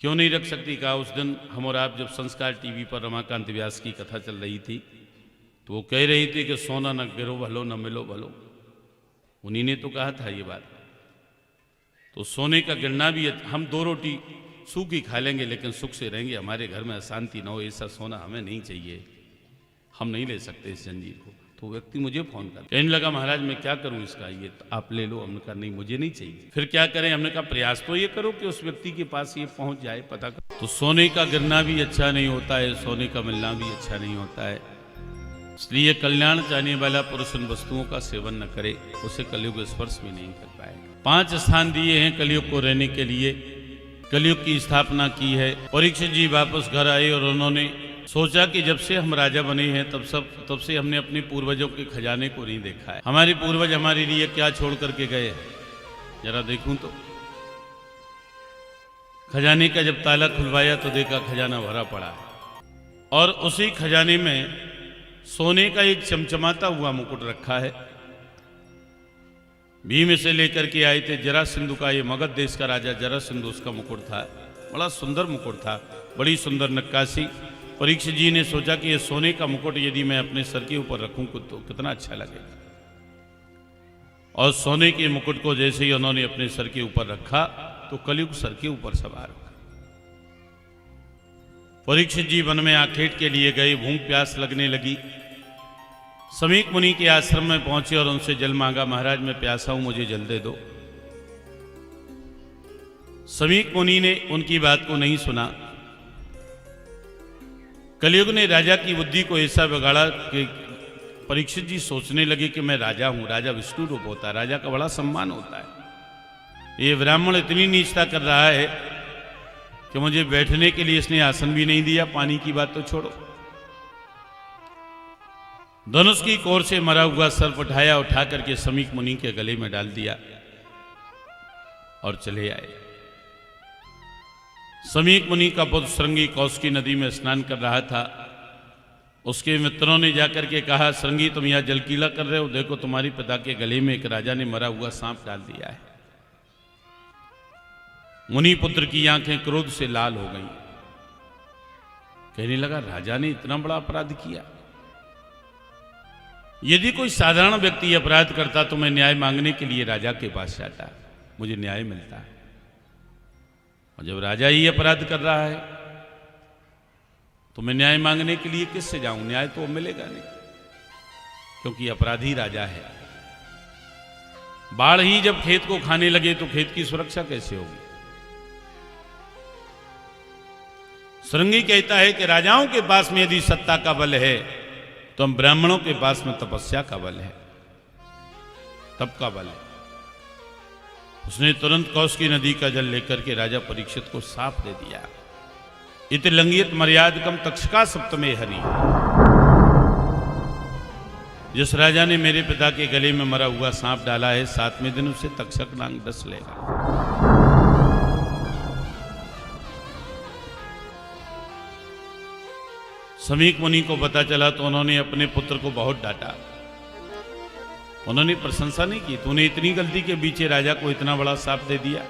क्यों नहीं रख सकती? कहा उस दिन हम और आप जब संस्कार टीवी पर रमाकांत व्यास की कथा चल रही थी तो वो कह रही थी कि सोना न गिरो भलो न मिलो भलो। उन्हीं ने तो कहा था ये बात। तो सोने का गिरना भी, हम 2 रोटी सूखी खा लेंगे लेकिन सुख से रहेंगे, हमारे घर में अशांति न हो, ऐसा सोना हमें नहीं चाहिए, हम नहीं ले सकते इस जंजीर को। तो व्यक्ति मुझे फोन कर कहने लगा, महाराज मैं क्या करूं इसका, ये आप ले लो। हमने कहा नहीं मुझे नहीं चाहिए। फिर क्या करें? हमने कहा प्रयास तो ये करो कि उस व्यक्ति के पास ये पहुंच जाए, पता करो। तो सोने का गिरना भी अच्छा नहीं होता है, सोने का मिलना भी अच्छा नहीं होता है। इसलिए कल्याण चाहने वाला पुरुष उन वस्तुओं का सेवन न करे, उसे कलयुग स्पर्श भी नहीं कर पाएगा। 5 स्थान दिए हैं कलयुग को रहने के लिए, कलयुग की स्थापना की है। परीक्षित जी वापस घर आए और उन्होंने सोचा कि जब से हम राजा बने हैं तब से हमने अपने पूर्वजों के खजाने को नहीं देखा है। हमारे पूर्वज हमारे लिए क्या छोड़ करके गए, जरा देखूं तो। खजाने का जब ताला खुलवाया तो देखा खजाना भरा पड़ा है और उसी खजाने में सोने का एक चमचमाता हुआ मुकुट रखा है। भीम से लेकर के आए थे जरासंधु का, ये मगध देश का राजा जरासंधु, उसका मुकुट था। बड़ा सुंदर मुकुट था, बड़ी सुंदर नक्काशी। परीक्षित जी ने सोचा कि ये सोने का मुकुट यदि मैं अपने सर के ऊपर रखूं तो कितना अच्छा लगेगा। और सोने के मुकुट को जैसे ही उन्होंने अपने सर के ऊपर रखा तो कलयुग सर के ऊपर सवार हो। परीक्षित जी वन में आखेट के लिए गए, भूख प्यास लगने लगी। समीक मुनि के आश्रम में पहुंचे और उनसे जल मांगा, महाराज मैं प्यासा हूं, मुझे जल दे दो। समीक मुनि ने उनकी बात को नहीं सुना। कलयुग ने राजा की बुद्धि को ऐसा बिगाड़ा कि परीक्षित जी सोचने लगे कि मैं राजा हूं। राजा विष्णु रूप होता है, राजा का बड़ा सम्मान होता है। ये ब्राह्मण इतनी नीचता कर रहा है कि मुझे बैठने के लिए इसने आसन भी नहीं दिया, पानी की बात तो छोड़ो। धनुष की कोर से मरा हुआ सर्प उठाया, उठा करके समीक मुनि के गले में डाल दिया और चले आए। समीक मुनि का पुत्र श्रृंगी कौशिकी नदी में स्नान कर रहा था। उसके मित्रों ने जाकर के कहा, श्रृंगी तुम यहां जलकीला कर रहे हो, देखो तुम्हारी पिता के गले में एक राजा ने मरा हुआ सांप डाल दिया है। मुनि पुत्र की आंखें क्रोध से लाल हो गईं। कहने लगा, राजा ने इतना बड़ा अपराध किया? यदि कोई साधारण व्यक्ति अपराध करता तो मैं न्याय मांगने के लिए राजा के पास जाता, मुझे न्याय मिलता है। और जब राजा ही अपराध कर रहा है तो मैं न्याय मांगने के लिए किससे जाऊं? न्याय तो मिलेगा नहीं, क्योंकि अपराधी राजा है। बाढ़ ही जब खेत को खाने लगे तो खेत की सुरक्षा कैसे होगी? श्रृंगी कहता है कि राजाओं के पास में यदि सत्ता का बल है तो हम ब्राह्मणों के पास में तपस्या का बल है, तप का बल है। उसने तुरंत कौशिकी नदी का जल लेकर के राजा परीक्षित को साफ दे दिया। इत लंघित मर्यादकम तक्षका सप्तमे हरि। जिस राजा ने मेरे पिता के गले में मरा हुआ सांप डाला है, 7वें दिन उसे तक्षक नांग डस लेगा। समीक मुनि को पता चला तो उन्होंने अपने पुत्र को बहुत डांटा। उन्होंने प्रशंसा नहीं की, तूने इतनी गलती के पीछे राजा को इतना बड़ा शाप दे दिया।